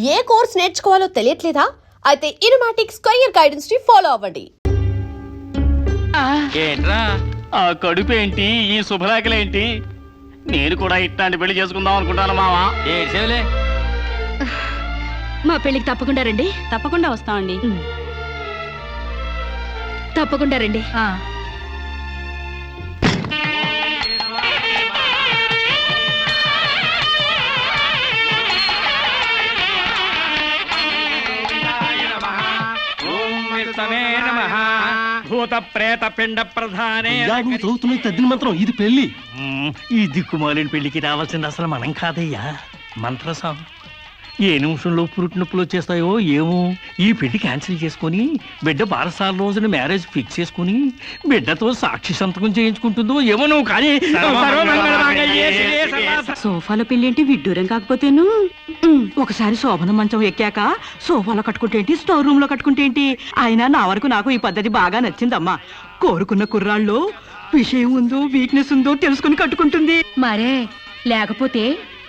ఏ course నేర్చుకోవాలో తెలియట్లేదా? అయితే ఇనుమాటిక్ square guidance ని follow అవ్వండి. ఏంట్రా ఆ కడుపేంటి, ఈ శుభలేఖలేంటి? నేను కూడా ఇట్లాంటి పెళ్లి చేసుకుందాం అనుకుంటాను మావా. ఏడ్చేవులే. మా పెళ్లికి తప్పకుండా రండి. తప్పకుండా వస్తామండి. తప్పకుండా రండి. భూత ప్రేత పిండ ప్రధానే చదువుతున్న తద్దిన మంత్రం ఇది పెళ్లి. ఈ దిక్కుమాలిన పెళ్లికి రావాల్సింది అసలు మనం కాదయ్యా, మంత్రసాం. ఏ నిమిషంలో పురుటి నొప్పులు వచ్చేస్తాయో ఏమో. ఈ పెళ్లి క్యాన్సిల్ చేసుకుని బిడ్డ బారసాల రోజున మ్యారేజ్ ఫిక్స్ చేసుకుని బిడ్డతో సాక్షి సంతకం చేయించుకుంటుందో ఏమో. నువ్వు కానీ సోఫాలో పెళ్లి ఏంటి విడ్డూరం కాకపోతేను. ఒకసారి శోభన మంచం ఎక్కాక సోఫాలో కట్టుకుంటే ఏంటి, స్టోర్ రూమ్ లో కట్టుకుంటే ఏంటి. అయినా నా వరకు నాకు ఈ పద్ధతి బాగా నచ్చిందమ్మా. కోరుకున్న కుర్రాళ్ళు విషయం ఉందో వీక్నెస్ ఉందో తెలుసుకుని కట్టుకుంటుంది. మరే లేకపోతే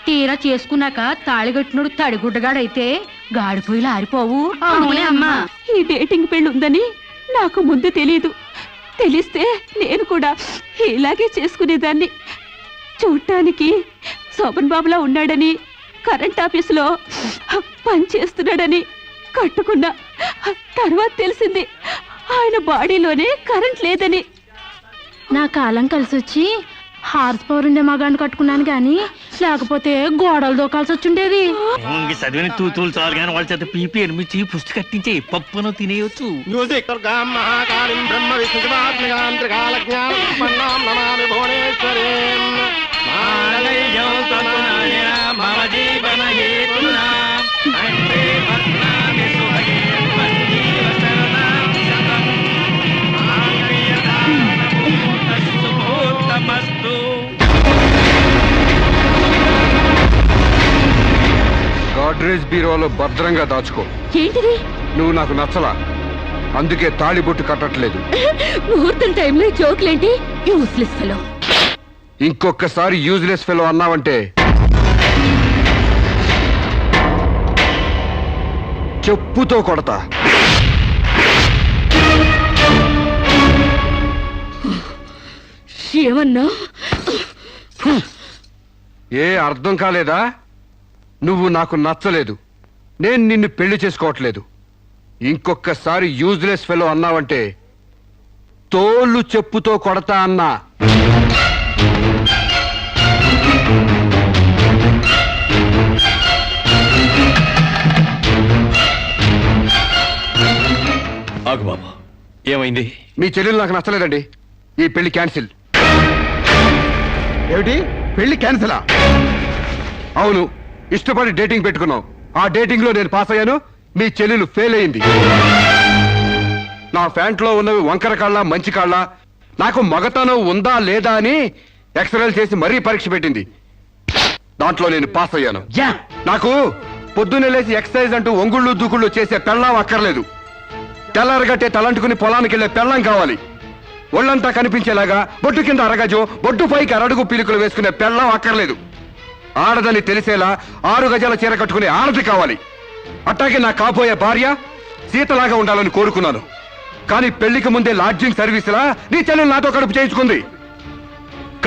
తీరా చేసుకున్నాక తాళిగట్టినోడు తడిగుడ్డగాడైతే గాడిపోయిలు ఆరిపోవు. అమ్మా, ఈ డేటింగ్ పెళ్లి ఉందని నాకు ముందు తెలియదు. తెలిస్తే నేను కూడా ఇలాగే చేసుకునేదాన్ని. చూడటానికి శోభన్ బాబులా ఉన్నాడని, కరెంట్ ఆఫీసులో పనిచేస్తున్నాడని కట్టుకున్నా. తర్వాత తెలిసింది ఆయన బాడీలోనే కరెంట్ లేదని. నా కాలం కలిసి వచ్చి హార్స్ పవర్ ఉండే మగాన్ని కట్టుకున్నాను గాని లేకపోతే గోడలు దూకాల్సి వచ్చిండేది. చదివిన తూతులు చాలు కానీ వాళ్ళ చేత పీపీ ఎనిమిచి పుష్టి కట్టించే పప్పును తినేయచ్చు. గాడ్రేజ్ బీరోలో భద్రంగా దాచుకో. ఏంటిది? నువ్వు నాకు నచ్చలా, అందుకే తాళిబొట్టు కట్టట్లేదు. ముహూర్తం టైంలో జోకులేంటి? Useless fellow. ఇంకొకసారి యూజ్లెస్ ఫెలో అన్నావంటే చెప్పుతో కొడతా. ఏమన్నా? ఏ అర్థం కాలేదా? నువ్వు నాకు నచ్చలేదు, నేను నిన్ను పెళ్లి చేసుకోవట్లేదు. ఇంకొకసారి యూజ్లెస్ ఫెలో అన్నావంటే తోళ్ళు చెప్పుతో కొడతా అన్నా. ఆగు బాబా, ఏమైంది? మీ చెల్లెలు నాకు నచ్చలేదండి, ఈ పెళ్లి క్యాన్సిల్. ఏమిటి పెళ్లి క్యాన్సిలా? అవును, ఇష్టపడి డేటింగ్ పెట్టుకున్నావు. ఆ డేటింగ్ లో నేను పాస్ అయ్యాను, మీ చెల్లెలు ఫెయిల్ అయింది. నా ప్యాంట్లో ఉన్నవి వంకర కాళ్ళ మంచి కాళ్ళ, నాకు మగతనం ఉందా లేదా అని ఎక్స్రేలు చేసి మరీ పరీక్ష పెట్టింది. దాంట్లో నేను పాస్ అయ్యాను. నాకు పొద్దున్నే లేచి ఎక్సర్సైజ్ అంటూ ఒంగుళ్ళు దూకుళ్ళు చేసే పెళ్ళాం అక్కర్లేదు. తెల్లారగట్టే తలంటుకుని పొలానికి వెళ్లే పెళ్ళాం కావాలి. ఒళ్ళంతా కనిపించేలాగా బొట్టు కింద అరగజో, బొట్టు పైకి అరడుగు పీలికలు వేసుకునే పెళ్ళాం అక్కర్లేదు. ఆడదని తెలిసేలా 6 గజాల చీర కట్టుకునే ఆడది కావాలి. అట్టాగే నా కాబోయే భార్య సీతలాగా ఉండాలని కోరుకున్నాను. కానీ పెళ్లికి ముందే లాడ్జింగ్ సర్వీసులా నీ చెల్లెలు నాతో కడుపు చేయించుకుంది.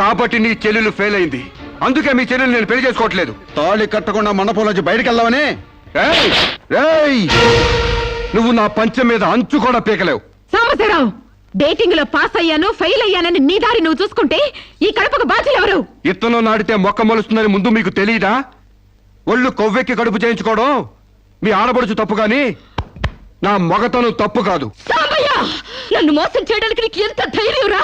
కాబట్టి నీ చెల్లెలు ఫెయిల్ అయింది. అందుకే మీ చెల్లెలు నేను పెళ్లి చేసుకోవట్లేదు. తాళి కట్టకుండా మండపం నుంచి బయటకు వెళ్దామని. నువ్వు నా పంచం మీద అంచు కూడా పీకలేవు. సాంబశివరావు, డేటింగ్ లో పాస్ అయ్యాను ఫెయిల్ అయ్యానని నీ దారి నువ్వు చూసుకుంటే ఈ కడపకు బాధ్యులు ఎవరు? ఇత్తనం నాటితే మొక్క మొలుస్తుందని ముందు మీకు తెలియదా? ఒళ్ళు కొవ్వెక్కి కడుపు చేయించుకోవడం మీ ఆడబడుచు తప్పు గాని నా మగతను తప్పు కాదు. సాంబయ్య, నన్ను మోసం చేయడానికి నీకు ఎంత ధైర్యం రా?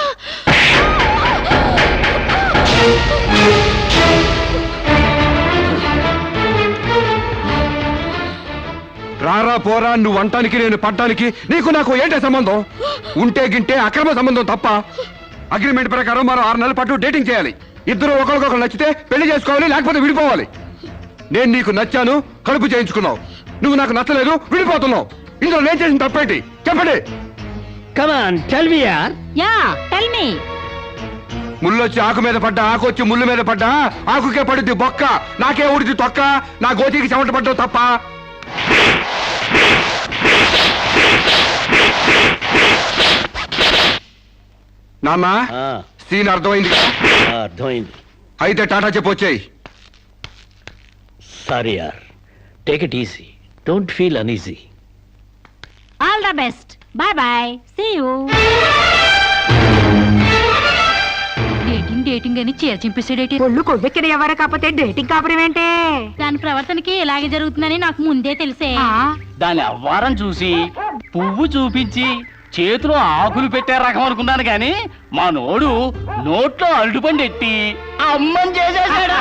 రారా పోరా, నువ్వు అంటానికి నేను పడ్డానికి నీకు నాకు ఏంటే సంబంధం? ఉంటే గింటే అక్రమ సంబంధం తప్ప. అగ్రిమెంట్ ప్రకారం మరో 6 నెలల పాటు డేటింగ్ చేయాలి. ఇద్దరు ఒకరికొకరు నచ్చితే పెళ్లి చేసుకోవాలి, లేకపోతే విడిపోవాలి. నేను నీకు నచ్చాను, కడుపు చేయించుకున్నావు. నువ్వు నాకు నచ్చలేదు, విడిపోతున్నావు. ఇందులో నేను చేసిన తప్పేంటి చెప్పండి. ముళ్ళొచ్చి ఆకు మీద పడ్డా, ఆకు వచ్చి ముళ్ళు మీద పడ్డా, ఆకుకే పడుద్ది బొక్క, నాకే ఊడిది తొక్క. నా గోతికి చెమట పడ్డావు తప్ప. నాన్న సీన్ అర్థమైంది కదా? అర్థమైంది. అయితే టాటా చెప్పొచ్చాయి. సారీ యార్, take it easy, don't feel uneasy. All the best, bye bye, see you. Dating అని చీర చింపేసాడేటి. ఒళ్ళు కొవ్వెక్కిన ఎవరు కాకపోతే డేటింగ్ కాపురం ఏంటే? దాని ప్రవర్తనకి ఇలాగే జరుగుతుందని నాకు ముందే తెలిసే. దాని అవ్వారం చూసి పువ్వు చూపించి చేతిలో ఆకులు పెట్టే రకం అనుకున్నాను కానీ మా నోడు నోట్లో అరటిపండు ఎట్టి అమ్మని చేసేసాడు.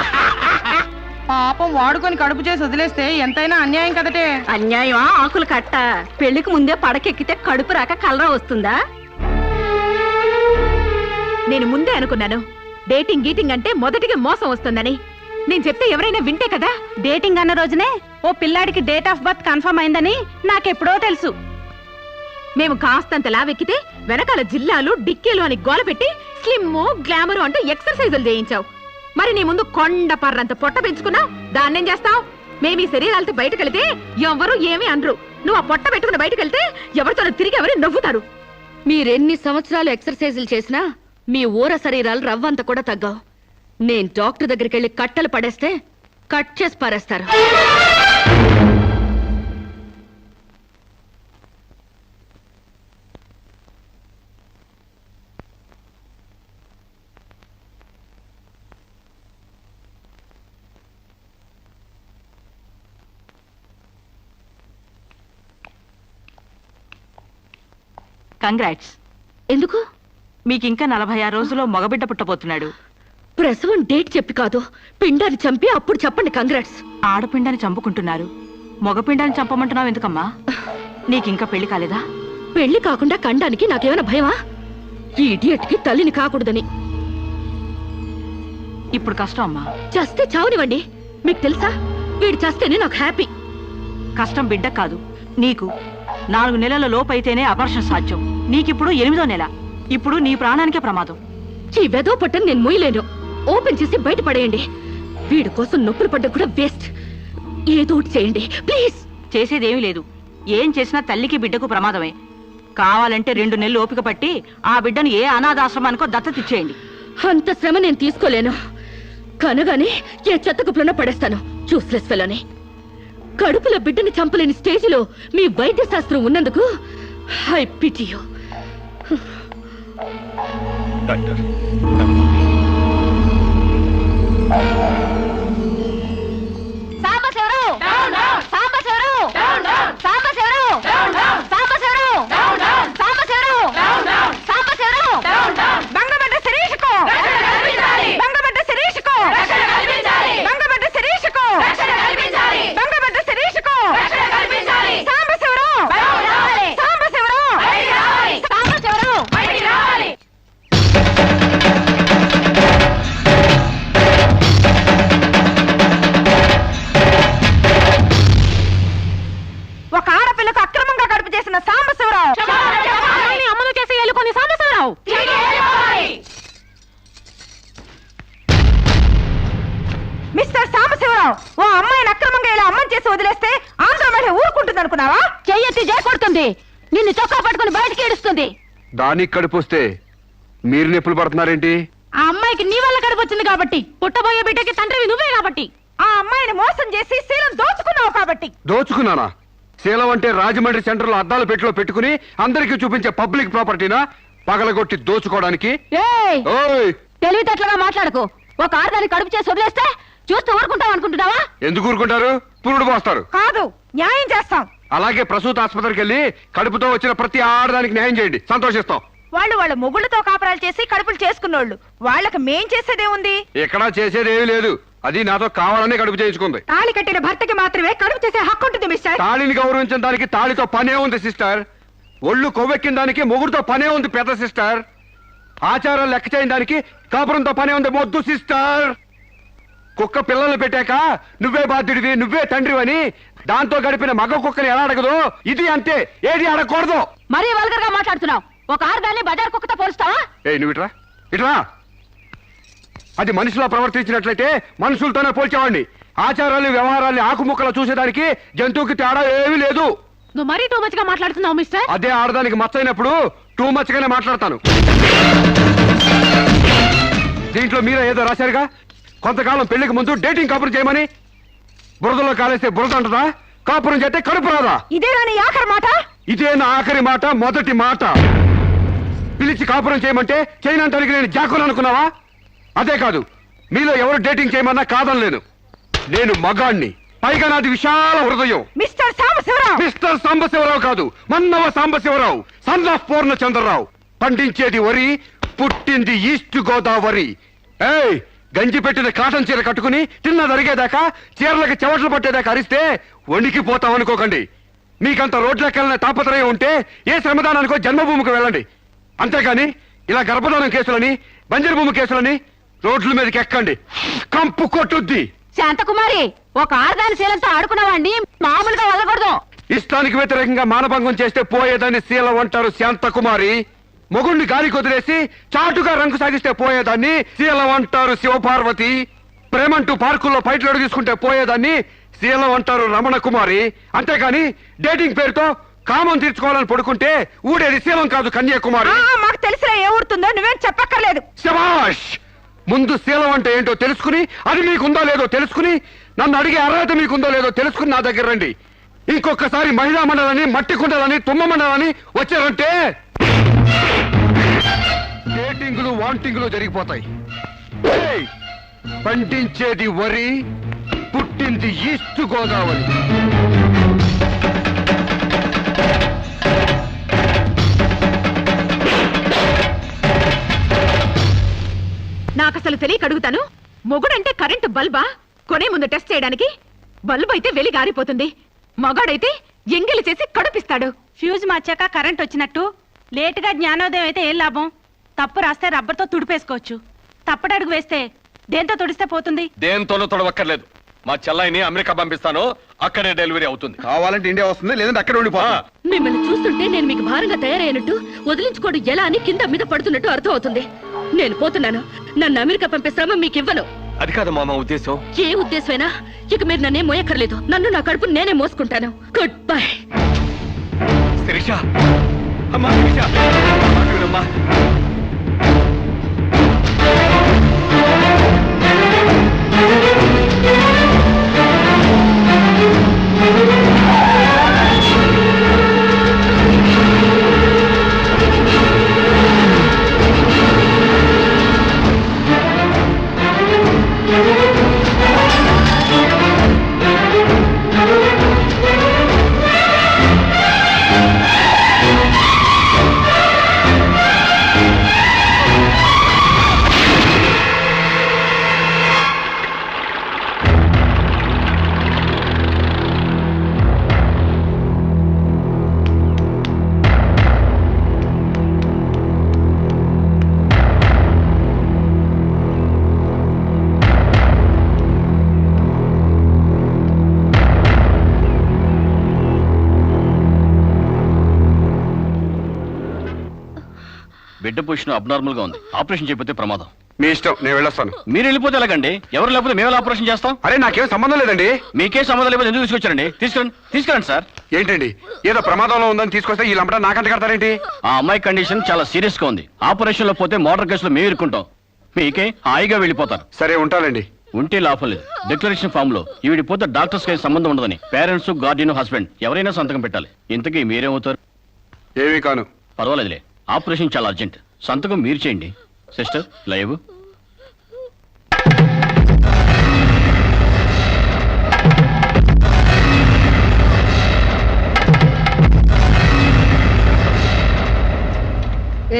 పాపం వాడుకొని కడుపు చేసి వదిలేస్తే ఎంతైనా అన్యాయం కదటే. అన్యాయమా? ఆకులు కట్ట పెళ్లికి ముందే పడకెక్కితే కడుపు రాక కలరా వస్తుందా? నేను ముందే అనుకున్నాను డేటింగ్ గీటింగ్ అంటే మొదటిగా మోసం వస్తుందని. నేను చెప్తే ఎవరైనా వింటే కదా. డేటింగ్ అన్న రోజునే ఓ పిల్లాడికి డేట్ ఆఫ్ బర్త్ కన్ఫర్మ్ అయిందని నాకెప్పుడో తెలుసు. మేము కాస్తంత లావెక్కితే వెనకాల జిల్లాలు డిక్కీలు అని గోల పెట్టి స్లిమ్ గ్లామర్ అంటూ ఎక్సర్సైజులు చేయించావు. మరి నీ ముందు కొండ పర్రంత పొట్ట పెంచుకున్నావు, దాన్నేం చేస్తావు? మేము ఈ శరీరాలతో బయటకెళ్తే ఎవరు ఏమీ అనరు. నువ్వు ఆ పొట్ట పెట్టుకుని బయటకెళ్తే ఎవరితో తిరిగి ఎవరి నవ్వుతారు. మీరెన్ని సంవత్సరాలు ఎక్సర్సైజులు చేసినా మీ ఊర శరీరాలు రవ్వంత కూడా తగ్గవు. నేను డాక్టర్ దగ్గరికి వెళ్ళి కట్టలు పడేస్తే కట్ చేసి పారేస్తారు. కంగ్రాట్స్. ఎందుకు? మీకింకా 46 రోజుల్లో మగబిడ్డ పుట్టబోతున్నాడు. ప్రసవం డేట్ చెప్పి కాదు, పిండాన్ని చంపి అప్పుడు చెప్పండి కంగ్రాట్స్. ఆడపిండాన్ని చంపుకుంటున్నారు, మగపిండాన్ని చంపమంటున్నావు ఎందుకమ్మా? నీకింకా పెళ్లి కాలేదా? పెళ్లి కాకుండా కండానికి నాకేమైనా భయమా? ఈ ఇడియట్కి తల్లిని కాకూడదని. ఇప్పుడు కష్టం అమ్మా. చస్తే చావునివ్వండి. మీకు తెలుసా, వీడు చస్తేనే నాకు హ్యాపీ. కష్టం బిడ్డ కాదు నీకు. 4 నెలల లోపైతేనే అపర్షన్ సాధ్యం. నీకిప్పుడు 8వ నెల. ఇప్పుడు నీ ప్రాణానికే ప్రమాదం. ఈ వెదో పట్టని నేను మొయ్యలేను. ఓపెన్ చేసి బయట పడేయండి. వీడి కోసం నొప్పులు పడ్డ కూడా వేస్ట్. ఏదో ఒకటి చేయండి ప్లీజ్. చేసేదేమీ లేదు. ఏం చేసినా తల్లికి బిడ్డకు ప్రమాదమే. కావాలంటే 2 నెలలు ఓపిక పట్టి ఆ బిడ్డను ఏ అనాథాశ్రమానికో దత్తతిచ్చేయండి. అంత శ్రమ నేను తీసుకోలేను. కనగానే ఏ చెత్త కుప్పలోనో పడేస్తాను. చూస్లెస్ ఫెలోని. కడుపులో బిడ్డని చంపలేని స్టేజిలో మీ వైద్య శాస్త్రం ఉన్నందుకు ఐ పిటీ యు. డాక్టర్ ఒక ఆడపిల్లకు అక్రమంగా కడుపు చేసిన సాంబశివరావు, అమలు చేసి ఎలుకొని సాంబశివరావు. మిస్టర్ సాంబశివరావు, ఓ అమ్మాయిని అక్రమంగా ఇలా అమ్మని చేసి వదిలేస్తే ఆంధ్ర మహిళ ఊరుకుంటుంది అనుకున్నావా? చెయ్యెత్తి కొడుతుంది. నిన్ను చొక్కా పట్టుకుని బయటికి ఏడుస్తుంది. దానికి కడుపు వస్తే మీరు నొప్పులు పడుతున్నారేంటి? ఆ అమ్మాయికి నీ వల్ల కడుపు వచ్చింది కాబట్టి, పుట్టబోయే బిడ్డకి తండ్రివి నువ్వే కాబట్టి. ఆ అమ్మాయిని మోసం చేసి శీలం దోచుకున్నావు కాబట్టి. దోచుకున్నానా? శీలం అంటే రాజమండ్రి సెంటర్ లో అద్దాల పెట్టిలో పెట్టుకుని అందరికీ చూపించే పబ్లిక్ ప్రాపర్టీనా పగలగొట్టి దోచుకోవడానికి? ఓయ్, తెలివితేటలుగా మాట్లాడకు. ఒక ఆడదాన్ని కడుపు చేసి వదిలేస్తే చూస్తూ ఊరుకుంటాం అనుకుంటున్నావా? ఎందుకు ఊరుకుంటారు? పురుడు పోస్తారు. కాదు, న్యాయం చేస్తాం. అలాగే ప్రసూత ఆసుపత్రికి వెళ్ళి కడుపుతో వచ్చిన ప్రతి ఆడదానికి న్యాయం చేయండి, సంతోషిస్తాం. వాళ్ళు వాళ్ళ మొగుళ్ళతో కాపురాలు చేసి కడుపులు చేసుకున్నోళ్ళు. వాళ్ళకి మేం చేసేదే ఉంది? ఎక్కడా చేసేదేమీ లేదు. అది నాతో కావాలని కడుపు చేయించుకుంది. తాళి కట్టిన భర్తకి మాత్రమే కడుపు చేసే హక్కు ఉంటుంది మిస్టర్. తాళిని గౌరవించిన దానికి తాళితో పనే ఉంది సిస్టర్. ఒళ్ళు కొవ్వెక్కిన దానికి మొగుడుతో పనే ఉంది పెద్ద సిస్టర్. ఆచారాలు లెక్క చేయని దానికి కాపురంతో పనే ఉంది మొద్దు సిస్టర్. కుక్క పిల్లలు పెట్టాక నువ్వే బాధ్యుడివి, నువ్వే తండ్రివని దాంతో గడిపిన మగ కుక్కని ఎలా అడగదు, ఇది అంతే. ఏది అడగకూడదు. మరీ వల్గర్ గా మాట్లాడుతున్నావు. ఒక ఆడదాన్ని బజార్ కుక్కతో పోలుస్తావా? నువ్వు ఇట్రా ఇట్రా. అది మనిషిలో ప్రవర్తించినట్లయితే మనుషులతోనే పోల్చేవాడిని. ఆచారాలు వ్యవహారాల్ని ఆకుముక్కలు చూసేదానికి జంతువుకి తేడా ఏమీ లేదు. నువ్వు మరీ టూ మచ్ గా మాట్లాడుతున్నావు మిస్టర్. అదే ఆడదానికి మచ్చైనప్పుడు టూ మచ్ గానే మాట్లాడతాను. దీంట్లో మీరే ఏదో రాశారుగా, కొంతకాలం పెళ్లికి ముందు డేటింగ్ కాపురం చేయమని. బురదలో కాలేస్తే బురద అంటదా, కాపురం చేస్తే కడుపు రాదా? ఇదేనా నీ ఆఖరి మాట? ఇదే నా ఆఖరి మాట, మొదటి మాట. పిలిచి కాపురం చేయమంటే చేయనంటానికి నేను జాకులు అనుకున్నావా? అదే కాదు, మీలో ఎవరు డేటింగ్ చేయమన్నా కాదనలేను. నేను మగాణ్ణి, పైగా నాది విశాల హృదయం. మిస్టర్ సాంబశివరావు. మిస్టర్ సాంబశివరావు కాదు, మన్నవ సాంబశివరావు, సన్ ఆఫ్ పూర్ణచంద్రరావు. పండించేది వరి, పుట్టింది ఈస్ట్ గోదావరి. ఏయ్, గంజి పెట్టిన కాటన్ చీర కట్టుకుని తిన్నది అరిగేదాకా, చీరలకు చెవట్లు పట్టేదాకా అరిస్తే వణికిపోతాం అనుకోకండి. మీకంత రోడ్లెక్కాలనే తాపత్రయం ఉంటే ఏ శ్రమదానానికో జన్మభూమికి వెళ్ళండి. అంతేగాని ఇలా గర్భధానం కేసులని, బంజరు భూమి కేసులని రోడ్ల మీదకి ఎక్కండి, కంపు కొట్టుద్ది. శాంతకుమారి, ఒక ఆడదాని శీలంతో ఆడుకున్నావాడిని మామూలుగా వదలకూడదు. ఇష్టానికి వ్యతిరేకంగా మానభంగం చేస్తే పోయేదాన్ని శీలం అంటారు శాంతకుమారి. మొగుణ్ణి గాలికి వదిలేసి చాటుగా రంగు సాగిస్తే పోయేదాన్ని శీలం అంటారు శివపార్వతి. ప్రేమంటూ పార్కుల్లో ఫైట్లు అడుగు తీసుకుంటే పోయేదాన్ని శీలం అంటారు రమణ కుమారి. అంతేగాని డేటింగ్ పేరుతో కామం తీర్చుకోవాలని పడుకుంటే ఊడేది శీలం కాదు కన్యాకుమారి. మాకు తెలిసినా ఏ ఊరుతుందో నువ్వేం చెప్పక్కర్లేదు. శభాష్! ముందు శీలం అంటే ఏంటో తెలుసుకుని, అది మీకుందో లేదో తెలుసుకుని, నన్ను అడిగే అర్హత మీకుందో లేదో తెలుసుకుని నా దగ్గర రండి. ఇంకొకసారి మహిళా మండలని, మట్టి కుండలని, తుమ్మ మండలని వచ్చారంటే డేటింగ్లు వాంటింగ్లు జరిగిపోతాయి. ఏయ్! పండించేది వరి, పుట్టింది ఈస్ట్ గోదావరి. నాకు అసలు తెలియక అడుగుతాను, మొగుడంటే కరెంటు బల్బా? కొనే ముందు టెస్ట్ చేయడానికి. బల్బు అయితే వెలి గారిపోతుంది, మగాడైతే ఎంగిలి చేసి కడుపిస్తాడు. ఫ్యూజ్ మార్చాక కరెంట్ వచ్చినట్టు లేటుగా జ్ఞానోదయం అయితే ఏం లాభం? తప్పు రాస్తే రబ్బర్తో తుడిపేసుకోవచ్చు, తప్పటడుగు వేస్తే దేంతో తుడిస్తే పోతుంది? దేంతోనూ తొడవక్కర్లేదు. మా చెల్లాయిని అమెరికా పంపిస్తాను, అక్కడే డెలివరీ అవుతుంది. కావాలంటే ఇండియా వస్తుంది, లేదంటే అక్కడ ఉండిపోతా. మిమ్మల్ని చూస్తుంటే నేను మీకు భారంగా తయారైనట్టు, వదిలించుకోవడం ఎలా అని కింద మీద పడుతున్నట్టు అర్థం అవుతుంది. నేను పోతున్నాను. నన్ను అమెరికా పంపిస్తామో మీకు ఇవ్వను. అది కాదు మా ఉద్దేశం. ఏ ఉద్దేశమైనా ఇక మీరు నన్నే మోయక్కర్లేదు. నన్ను నా కడుపు నేనే మోసుకుంటాను. Good bye. శిరీష, అమ్మా శిరీష, అమ్మా. బిడ్డ పొజిషన్ అబ్నార్మల్ గా ఉంది. ఆపరేషన్ చేయకపోతే ప్రమాదం. మీ ఇష్టం, నేను వెళ్ళొస్తాను. మీరు వెళ్ళిపోతే ఎలాగండి? ఎవరు లేకపోతే మేము ఆపరేషన్ చేస్తాం. అరే నాకేం సంబంధం లేదండి. మీకే సంబంధం లేకపోతే ఎందుకు తీసుకొచ్చారండి? తీసుకురండి సార్. ఏంటండి, ఏదో ప్రమాదంలో ఉందని తీసుకొస్తే ఈ లంపట నాకంట కడతారేంటి? ఆ అమ్మాయి కండిషన్ చాలా సీరియస్ గా ఉంది. ఆపరేషన్ లో పోతే మోటార్ కేసులో మేము ఇరుక్కుంటాం. మీకే హాయిగా వెళ్ళిపోతారు. సరే ఉంటానండి. ఉంటే లాభం లేదు. డిక్లరేషన్ ఫామ్ లో ఈవిడి పోతే డాక్టర్స్ కి సంబంధం ఉండదని పేరెంట్స్, గార్డియన్, హస్బెండ్ ఎవరైనా సంతకం పెట్టాలి. ఇంతకీ మీరేమవుతారు? ఏమీ కాను. పర్వాలేదులే, ఆపరేషన్ చాలా అర్జెంట్. సంతకం మీరు చేయండి. Sister live.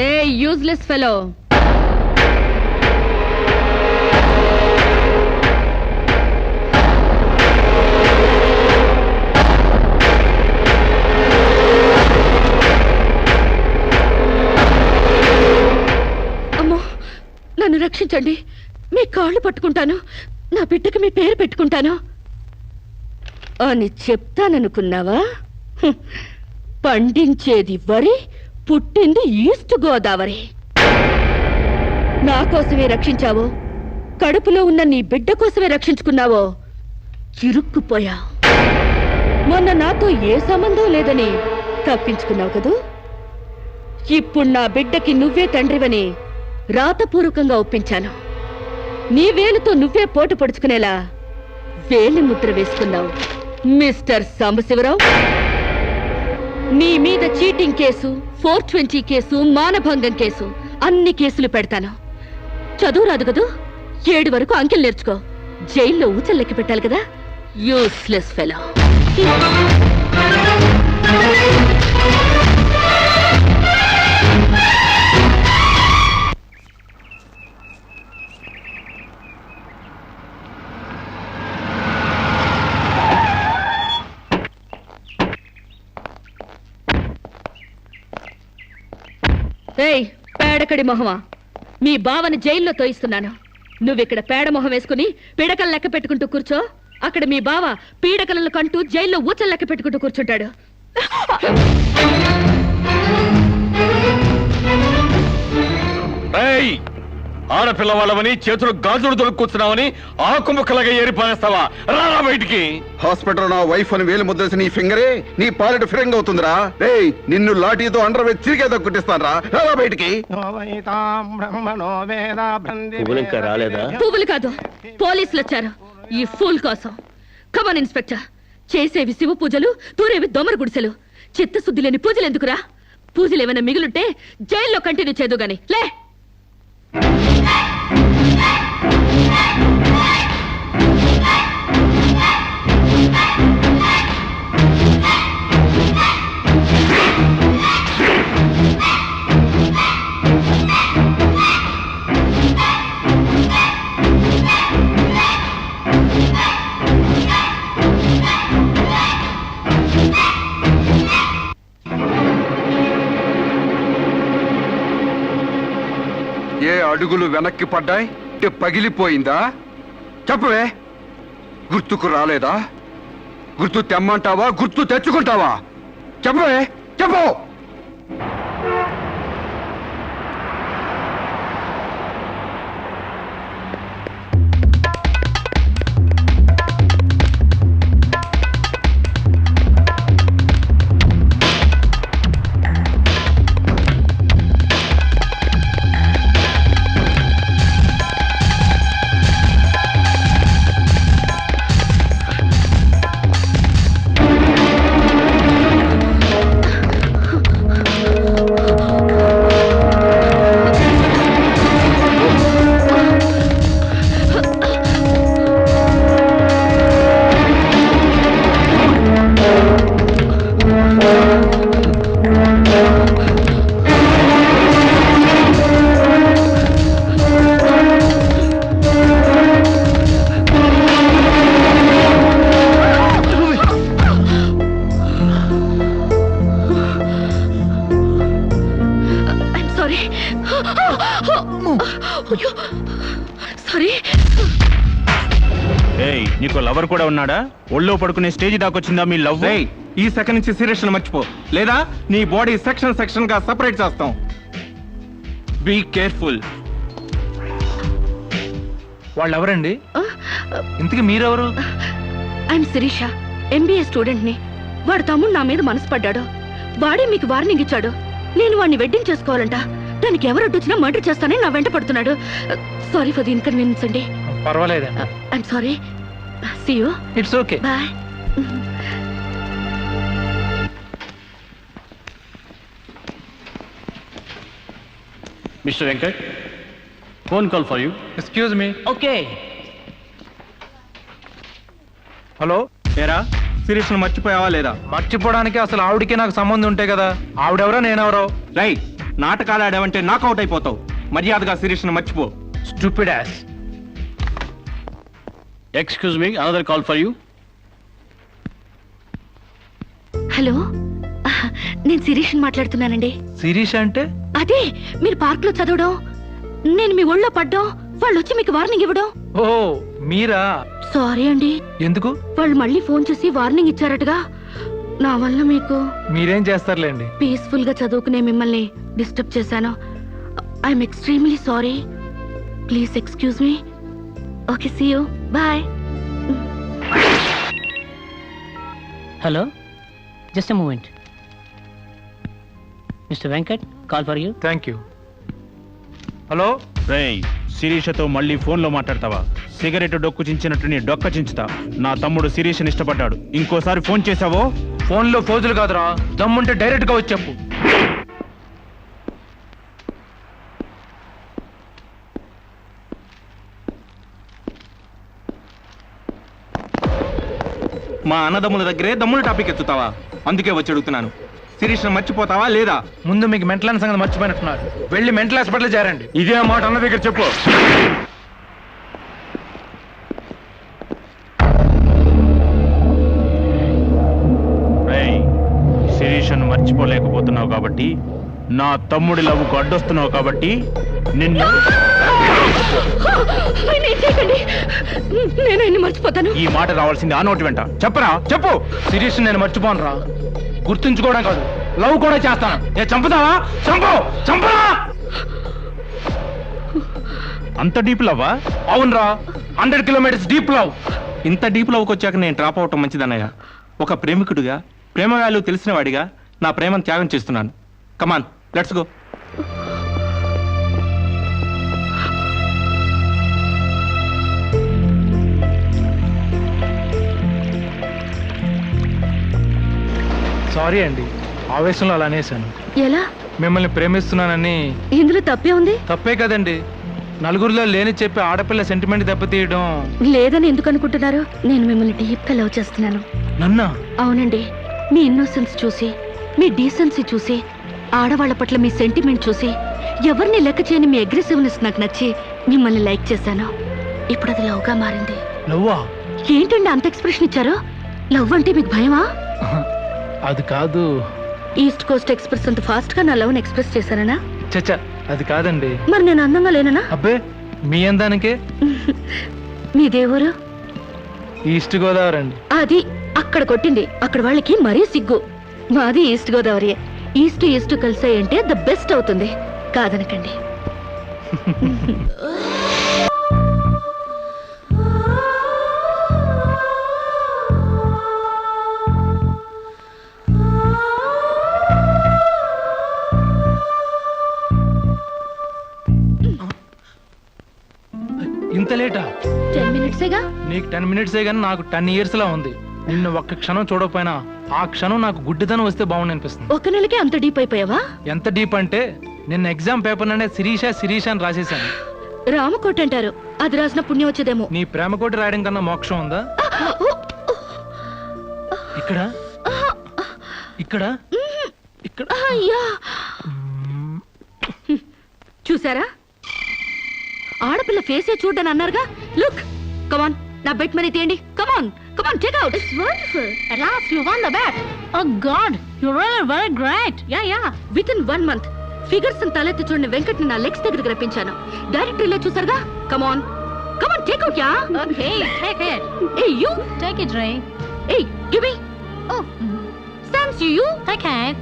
ఏ యూజ్లెస్ ఫెలో, నన్ను రక్షించండి. మీ కాళ్ళు పట్టుకుంటాను, నా బిడ్డకి మీ పేరు పెట్టుకుంటాను అని చెప్తాననుకున్నావా? పండించేది వరి, పుట్టింది ఈస్ట్ గోదావరి. నా కోసమే రక్షించావో, కడుపులో ఉన్న నీ బిడ్డ కోసమే రక్షించుకున్నావో, చిరుక్కుపోయా. మొన్న నాతో ఏ సంబంధం లేదని తప్పించుకున్నావు కదూ. ఇప్పుడు నా బిడ్డకి నువ్వే తండ్రివని రాతపూర్వకంగా ఒప్పించాను. నీ వేలుతో నువ్వే పోటు పొడుచుకునేలా వేలి ముద్ర వేసుకున్నావు మిస్టర్ సాంబశివరావు. నీ మీద చీటింగ్ కేసు, 420 కేసు, మానభంగం కేసు, అన్ని కేసులు పెడతాను. చదువు రాదు కదూ, 7 వరకు అంకెలు నేర్చుకో. జైల్లో ఊచల్లెక్కి పెట్టాలి కదా. Useless fellow. ఏయ్ పేడకడి మొహమా, మీ బావని జైల్లో తోయిస్తున్నాను. నువ్విక్కడ పేడ మొహం వేసుకుని పీడకలు లెక్క పెట్టుకుంటూ కూర్చో. అక్కడ మీ బావ పీడకలను కంటూ జైల్లో ఊచలు లెక్క పెట్టుకుంటూ కూర్చుంటాడు. ఏయ్, ఆడపిల్ల వాళ్ళవని చేతులు గాజులు దొరుకుతున్నావని ఆకు ముక్కలుగా ఏరి పారేస్తావా? రారా బయటికి. హాస్పిటల్ నా వైఫ్ అని వేలు ముద్రేసి నీ ఫింగరే నీ పాలిట ఫిరంగ్ అవుతుందిరా. రేయ్, నిన్ను లాఠీతో అండర్ వేసి చిరిగేదో కుట్టిస్తాను రా. రారా బయటికి. రాలేదా? పువ్వులు కాదు, పోలీసులు వచ్చారు ఈ ఫూల్ కోసం. Come on inspector. చేసేవి శివ పూజలు, తూరేవి దొమర గుడిసెలు. చిత్తశుద్ధి లేని పూజలు ఎందుకురా? పూజలు ఏమైనా మిగులుంటే జైల్లో కంటిన్యూ చేదు గాని లే. ఏ అడుగులు వెనక్కి పడ్డాయి? పగిలిపోయిందా? చెప్పవే. గుర్తుకు రాలేదా? గుర్తు తెమ్మంటావా, గుర్తు తెచ్చుకుంటావా? చెప్పవే, చెప్పు. సారీ. ఏయ్, నీకు లవర్ కూడా ఉన్నాడా? ఒళ్ళో పడుకునే స్టేజ్ దాకొచ్చిందా మీ లవ్? ఈ సెకండ్ నుంచి సీరియస్ మర్చిపో, లేదా నీ బాడీ సెక్షన్ సెక్షన్ గా సెపరేట్ చేస్తాం. Be careful. వాళ్ళు ఎవరండి? ఇంతకీ మీరెవరు? ఐఎమ్ శిరీష, ఎంబీఏ స్టూడెంట్ ని. వాడు తమ్ముడు నా మీద మనసు పడ్డాడు. వాడే మీకు వార్నింగ్ ఇచ్చాడు. నేను వాడిని వెడ్డింగ్ చేసుకోవాలంట. దానికి ఎవరు అడ్డొచ్చినా మర్డర్ చేస్తానని నా వెంట పడుతున్నాడు. సారీ ఫర్ ది ఇన్కన్వీనియన్స్ అండి. పర్వాలేదు. I'm sorry. See you. It's okay. Bye. Mister Venkat, phone call for you. Excuse me. Okay. Hello. ఏరా, సీరియస్ మర్చిపోయావా లేదా? మర్చిపోవడానికి అసలు ఆవిడికి నాకు సంబంధం ఉంటే కదా. ఆవిడెవరో నేనెవరో. రై, నాటకాలు ఆడావంటే నాకౌట్ అయిపోతావు. మర్యాదగా సీరియస్ మర్చిపో. Stupid ass. Excuse me, another call for you. Hello, నేను శిరీష్ మాట్లాడుతున్నానండి. శిరీష్ అంటే? అదే మీరు పార్క్ లో చదవడం, నేను మీ ఒళ్ళో పడ్డం, వాళ్ళు వచ్చి మీకు వార్నింగ్ ఇవ్వడం. ఓ మీరా? సారీ అండి. ఎందుకు? వాళ్ళు మళ్ళీ ఫోన్ చేసి వార్నింగ్ ఇచ్చారటగా. నా వల్ల మీకు. మీరేం చేస్తారులేండి. పీస్ఫుల్ గా చదువుకునే మిమ్మల్ని డిస్టర్బ్ చేశాను. I'm extremely sorry. Please excuse me. Okay, see you. Bye. Hello, just a moment. Mister Venkat, call for you. Thank you. Hello. రేయ్, శిరీషతో మళ్ళీ ఫోన్లో మాట్లాడతావా? సిగరెట్ డొక్కు చించినట్టు నీ డొక్క చించుతా. నా తమ్ముడు శిరీషని ఇష్టపడ్డాడు. ఇంకోసారి ఫోన్ చేసావో ఫోన్లో ఫోజులు కాదురా, దమ్ముంటే డైరెక్ట్గా వచ్చి చెప్పు. మా అన్నదమ్ముల దగ్గరే దమ్ముల టాపిక్ ఎత్తుతావా? అందుకే వచ్చి అడుగుతున్నాను, శిరీష్ను మర్చిపోతావా లేదా? ముందు మీకు మెంటల్ సంగతి మర్చిపోయినట్టున్నారు. వెళ్ళి మెంటల్ హాస్పిటల్ చేరండి. ఇదే మాట అన్న దగ్గర చెప్పు. రేయ్, శిరీషను మర్చిపోలేకపోతున్నావు కాబట్టి, నా తమ్ముడి లవ్వుకు అడ్డొస్తున్నావు కాబట్టి నిన్ను నేను ఆయన్ని మర్చిపోతాను. ఈ మాట రావాల్సింది ఆ నోటి వెంట. చెప్పరా, చెప్పు. శిరీష్ నేను మర్చిపోను రా, గుర్తుంచుకోవడం కాదు, లవ్ కూడా చేస్తాను. ఏ చంపుతావా? చంపు, చంపరా. అంత డీప్ లవ్వా? అవునరా, 100 కిలోమీటర్స్ డీప్ లవ్. ఇంత డీప్ లవ్కి వచ్చాక నేను డ్రాప్ అవటం మంచిదన్నయ్య. ఒక ప్రేమికుడిగా, ప్రేమ వాల్యూ తెలిసిన వాడిగా నా ప్రేమను త్యాగం చేస్తున్నాను. కమాన్, లెట్స్ గో. సారీ అండి, ఆవేశంలో అలా అనేసాను. ఎలా? మిమ్మల్ని ప్రేమిస్తున్నానని. ఇందులో తప్పే ఉంది? తప్పే కదండి, నలుగురిలో లేని చెప్పి ఆడపిల్ల సెంటిమెంట్ దెబ్బతీయడం. లేదని ఎందుకు అనుకుంటున్నారు? నేను మిమ్మల్ని డీప్ గా లవ్ చేస్తున్నాను. నన్నా? అవునండి. మీ ఇన్నోసెన్స్ చూసి, మీ డీసెన్సీ చూసి, ఆడవాళ్ల పట్ల మీ సెంటిమెంట్ చూసి, ఎవరిని లెక్క చేయని మీ అగ్రెసివ్నెస్ నాకు నచ్చి మిమ్మల్ని లైక్ చేశాను. ఇప్పుడు అది లవ్ గా మారింది. లవ్వా? ఏంటండి అంత ఎక్స్ప్రెషన్ ఇచ్చారు? లవ్ అంటే మీకు భయమా? అది కాదు. ఈస్ట్ కోస్ట్ ఎక్స్ప్రెస్ అంత ఫాస్ట్ గా నా లవ్ ఎక్స్ప్రెస్ చేశానా? చచ్చా, అది కాదండి. మరి నేను అందంగా లేనా? అబ్బే, మీ అందానికే. మీ దేవురు? ఈస్ట్ గోదావరి అండి. అది అక్కడ కొట్టింది. అక్కడ వాళ్ళకి మరీ సిగ్గు. మాది ఈస్ట్ గోదావరి. ఈస్ట్ ఈస్ట్ కలిసాయంటే ద బెస్ట్ అవుతుంది. కాదనకండి. ఇంత లేటా? 10 మినిట్సేగా. నీకు 10 మినిట్సే కానీ నాకు 10 ఇయర్స్ లా ఉంది. నిన్ను ఒక్క క్షణం చూడకపోయినా ఆ క్షణం నాకు గుడ్డితనం వస్తే బాగుంది అనిపిస్తుంది. ఒక నెలకే అంత డీప్ అయిపోయావా? ఎంత డీప్ అంటే నిన్న ఎగ్జామ్ పేపర్ అనే శిరీష శిరీష అని రాసేసాను. రామకోట అంటారు, అది రాసిన పుణ్యం వచ్చేదేమో. నీ ప్రేమ కోటి రాయడం కన్నా మోక్షం ఉందా? ఇక్కడ ఇక్కడ ఇక్కడ. అయ్యా, చూసారా? ఆడపిల్ల ఫేసే చూడని అన్నారుగా. లుక్, కమాన్, నా బెట్ మనీ తీయండి. Come on, come on, take out. It's wonderful. At last you won the bet. Oh God, you're really very great. Yeah. Within 1 month, figures తలెత్తి చూడని వెంకట్ని నా లెగ్స్ దగ్గరికి రప్పించాను. డైరెక్టరీలో చూసారుగా. Come on, come on, take out. Yeah, okay, take it. Hey you take it, రే. Hey give me. Oh, thanks you. Take it.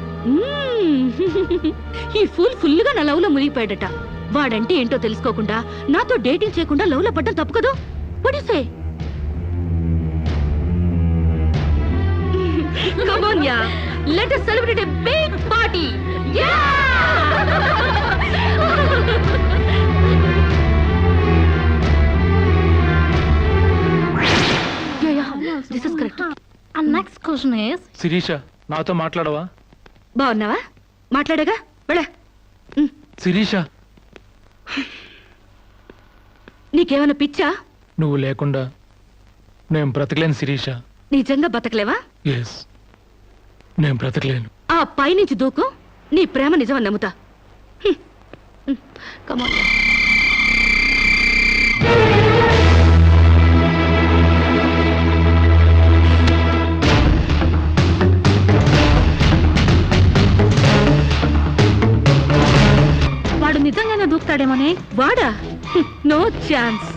ఈ ఫుల్ గా నా లవ్ లో మునిగిపోయాడట. వాడంటే ఏంటో తెలుసుకోకుండా నాతో డేటింగ్ చేయకుండా లవ్ లో పడ్డం తప్పు కదా? What do you say? Come on, yeah. Let us celebrate a big party. Yeah! Yeah. This is correct. And next question is... Sirisha, నాతో మాట్లాడవా? బాగున్నావా? మాట్లాడగా వెళ్ళ. శిరీష, నీకేమైనా పిచ్చా? నువ్వు లేకుండా నేను బ్రతకలేను శిరీష. నిజంగా బతకలేవా? ఎస్, నేను బ్రతకలేను. ఆ పైనుంచి దూకు, నీ ప్రేమ నిజమని నమ్ముతా. కమాన్. వాడు నిజంగానే దూకుతాడేమోనే. వాడా? No chance.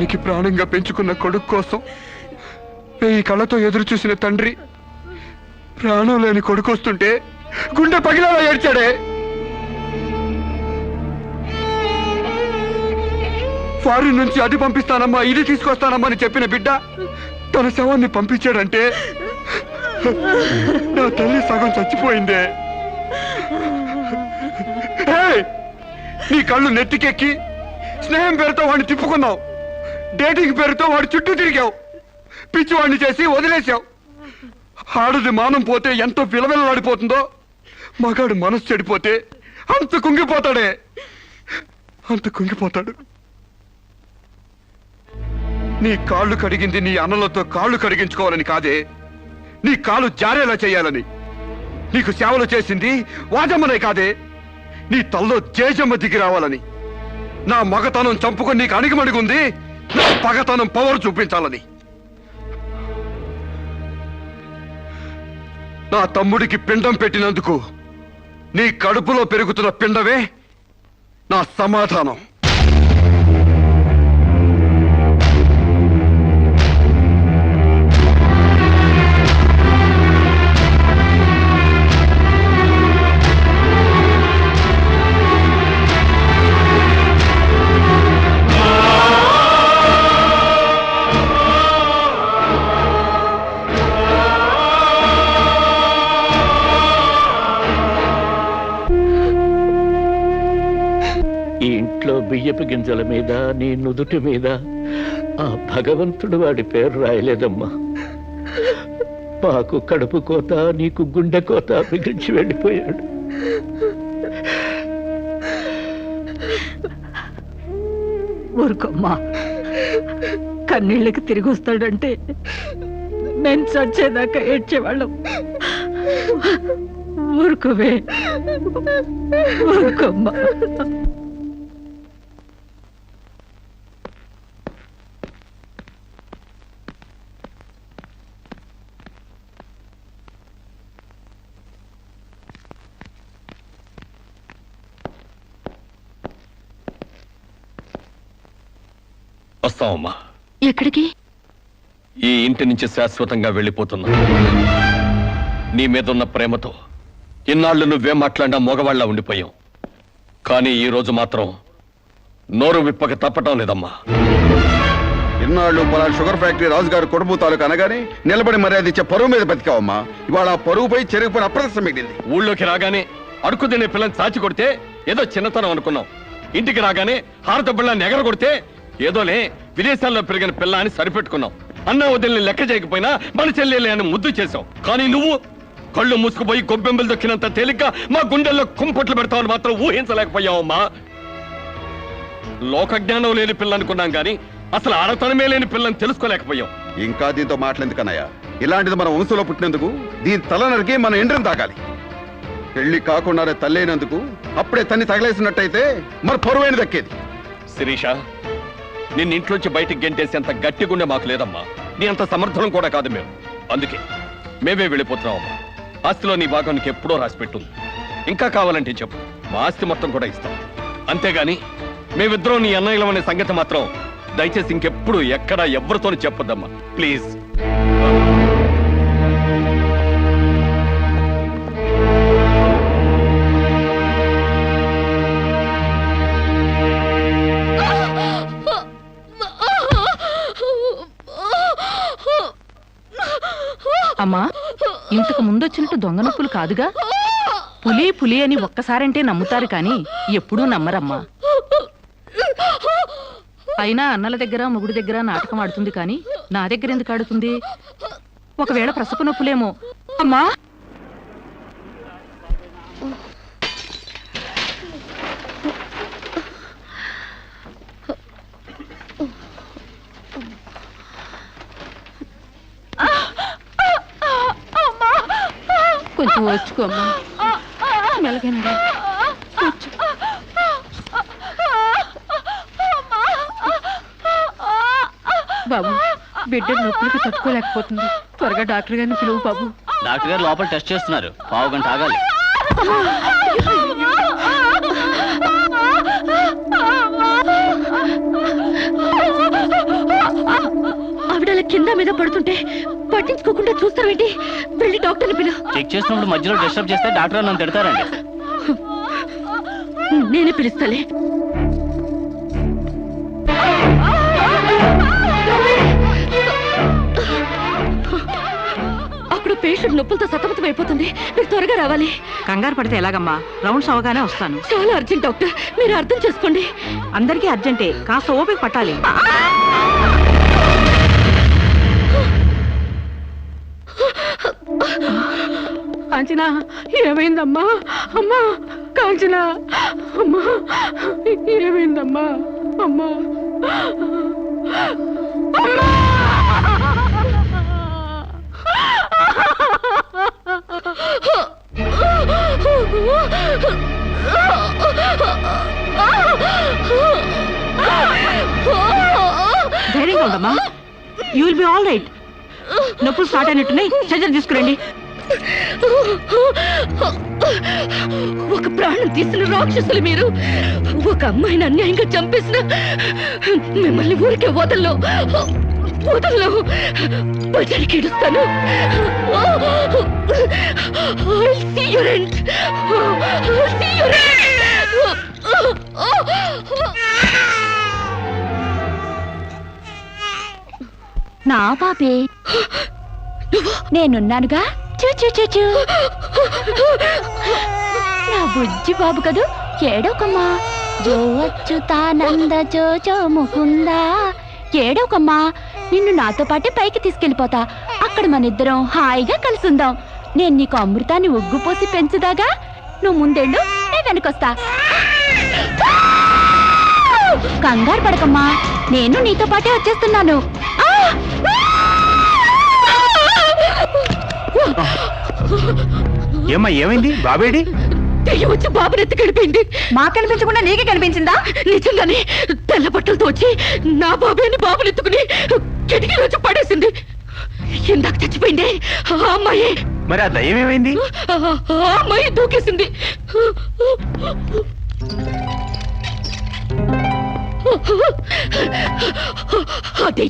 ప్రాణానికి ప్రాణంగా పెంచుకున్న కొడుకు కోసం 1000 కళ్ళతో ఎదురు చూసిన తండ్రి ప్రాణం లేని కొడుకు వస్తుంటే గుండె పగిలేలా ఏడ్చాడే. ఫారిన్ నుంచి అది పంపిస్తానమ్మా ఇది తీసుకొస్తానమ్మా అని చెప్పిన బిడ్డ తన శవాన్ని పంపించాడంటే నా తల్లి సగం చచ్చిపోయిందే. ఏయ్! నీ కళ్ళు నెత్తికెక్కి స్నేహం పేరుతో వాడిని తిప్పుకున్నావు, డేటింగ్ పేరుతో వాడి చుట్టూ తిరిగావు, పిచ్చివాడిని చేసి వదిలేశావు. ఆడది మానం పోతే ఎంతో విలవిలలాడిపోతుందో మగాడు మనసు చెడిపోతే అంత కుంగిపోతాడే, అంత కుంగిపోతాడు. నీ కాళ్ళు కడిగింది నీ అన్నలతో కాళ్ళు కడిగించుకోవాలని కాదే, నీ కాళ్ళు జారేలా చేయాలని. నీకు సేవలు చేసింది వాజమ్మనే కాదే, నీ తల్లో జేజమ్మ దిగి రావాలని. నా మగతనం చంపుకొని నీకు అణిగిమణిగుంది నా పగతనం పవర్ చూపించాలని. నా తమ్ముడికి పిండం పెట్టినందుకు నీ కడుపులో పెరుగుతున్న పిండమే నా సమాధానం. ఈ ఇంట్లో బియ్యపు గింజల మీద నీ నుదుటి మీద ఆ భగవంతుడు వాడి పేరు రాయలేదమ్మా. మాకు కడుపు కోత నీకు గుండె కోత మిగిల్చి వెళ్ళిపోయాడు. ఊరుకోమ్మా, కన్నీళ్ళకి తిరిగి వస్తాడంటే నేను చచ్చేదాకా ఏడ్చేవాళ్ళం. ఊరుకోవే, ఊరుకోమ్మా. వస్తామమ్మా. ఎక్కడికి? ఈ ఇంటి నుంచి శాశ్వతంగా వెళ్ళిపోతున్నా. నీ మీదున్న ప్రేమతో ఇన్నాళ్ళు నువ్వేం మాట్లాడినా మగవాళ్ళ ఉండిపోయాం. కానీ ఈ రోజు మాత్రం నోరు విప్పక తప్పటం లేదమ్మా. ఇన్నాళ్ళు పలానా షుగర్ ఫ్యాక్టరీ రాజుగారు కొడుపు తాలూకు అనగానే నిలబడి మర్యాద ఇచ్చే పరువు మీద బతికావమ్మా. ఇవాళ ఆ పరుగుపై చెరుగుపై అప్రదర్శన మిగిలింది. ఊళ్ళోకి రాగానే అడుకు తినే పిల్లని చాచి కొడితే ఏదో చిన్నతనం అనుకున్నాం. ఇంటికి రాగానే హారతబ్బళ్ళని ఎగర కొడితే ఏదోలే విదేశాల్లో పెరిగిన పిల్ల అని సరిపెట్టుకున్నాం. అన్న వదిలిని లెక్క చేయకపోయినా మన చెల్లెలే అని ముద్దు చేశావు. కానీ నువ్వు కళ్ళు మూసుకుపోయి గొబ్బెంబలు దొక్కినంత తేలిక మా గుండెల్లో కుంపట్లు పెడతావని మాత్రం ఊహించలేకపోయావమ్మా. లోకజ్ఞానం లేని పిల్ల అనుకున్నాం కానీ అసలు ఆడతనమే లేని పిల్లని తెలుసుకోలేకపోయాం. ఇంకా దీంతో మాట్లాడేందుకన్నయ్య, ఇలాంటిది మన వంశంలో పుట్టినందుకు దీని తల నరికి మన ఎండ్రం తాగాలి. పెళ్లి కాకుండానే తల్లైనందుకు అప్పుడే తన్ని తగలేసినట్టయితే మన పరువైన దక్కేది. శిరీష, నిన్న ఇంట్లోంచి బయటికి గెంటేసేంత గట్టి గుండె మాకు లేదమ్మా. నీ అంత సమర్థనం కూడా కాదు మేము. అందుకే మేమే వెళ్ళిపోతున్నామమ్మా. ఆస్తిలో నీ భాగం నీకు ఎప్పుడో రాసిపెట్టుంది. ఇంకా కావాలంటే చెప్పు, మా ఆస్తి మొత్తం కూడా ఇస్తాం. అంతేగాని మేమిద్దరం నీ అన్నయ్యలం అనే సంగతి మాత్రం దయచేసి ఇంకెప్పుడు ఎక్కడా ఎవరితోనూ చెప్పొద్దమ్మా, ప్లీజ్. అమ్మా, ఇంతకు ముందు వచ్చినట్టు దొంగ నొప్పులు కాదుగా? పులి పులి అని ఒక్కసారంటే నమ్ముతారు కానీ ఎప్పుడూ నమ్మరమ్మా. అయినా అన్నల దగ్గర మొగుడి దగ్గర నాటకం ఆడుతుంది కానీ నా దగ్గర ఎందుకు ఆడుతుంది? ఒకవేళ ప్రసవ నొప్పులేమో. అమ్మా, కొంచెం వచ్చుకోమ్మా, మెలగండి. బాబు, బిడ్డ నొప్పులకు తట్టుకోలేకపోతుంది. త్వరగా డాక్టర్ గారిని పిలువు బాబు. డాక్టర్ గారు లోపల టెస్ట్ చేస్తున్నారు. 1/2 గంట ఆగాలి. కింద మీద పడుతుంటే పట్టించుకోకుండా చూస్తావేంటి? వెళ్ళి డాక్టర్ని పిలు. చెక్ చేసినప్పుడు మధ్యలో డిస్టర్బ్ చేస్తే డాక్టర్ నన్ను తిడతారండి. నేనే పిలుస్తాలే. అక్కడ పేషెంట్ నొప్పులతో సతమతం అయిపోతుంది. మీరు త్వరగా రావాలి. కంగారు పడితే ఎలాగమ్మా? రౌండ్స్ అవగానే వస్తాను. చాలా అర్జెంట్ డాక్టర్, మీరు అర్థం చేసుకోండి. అందరికీ అర్జెంటే, కాస్త ఓపిక పట్టాలి. కాంచనా, ఏమైందమ్మా? అమ్మా కాంచనా, అమ్మా ఏమైందమ్మా? అమ్మా ధైర్యంగా ఉండమ్మా. You will be all right. నొప్పులు స్టార్ట్ అయినట్టున్నాయి, సర్జరీ తీసుకురండి. ఒక ప్రాణం తీసిన రాక్షసులు మీరు. ఒక అమ్మాయిని అన్యాయంగా చంపేసిన మిమ్మల్ని ఊరికే వదల్లో బజారికి ఇడుస్తాను. I'll see your end. I'll see your end. నా పాపే, నేనున్నానుగా. చూ చూ చూ చూ. నా బుజ్జి బాబు కదూ, ఏడోకమ్మా. జో అచ్యుతానంద జో జో ముకుందా. ఏడోకమ్మా, నిన్ను నాతో పాటే పైకి తీసుకెళ్ళిపోతా. అక్కడ మనిద్దరం హాయిగా కలుసుందాం. నేను నీకు అమృతాన్ని ఒగ్గుపోసి పెంచుదాగా. నువ్వు ముందెళ్ళు, నేను వెనకొస్తా. కంగారు పడకమ్మా, నేను నీతో పాటే వచ్చేస్తున్నాను. ఏమ్మా, ఏమైంది? బాబేడి? దెయ్యం వచ్చి బాబుని ఎత్తి గడిపోయింది. మాకు కనిపించకుండా నీకే కనిపించిందా? నిజంగానే తెల్ల బట్టలతో వచ్చి నా బాబేని బాబుని ఎత్తుకుని కిటికీలో వచ్చి పడేసింది. ఇందాక చచ్చిపోయింది ఆ అమ్మాయి. మరి ఆ దయ్యం ఏమైంది? ఆ అమ్మాయి దూకేసింది. అదే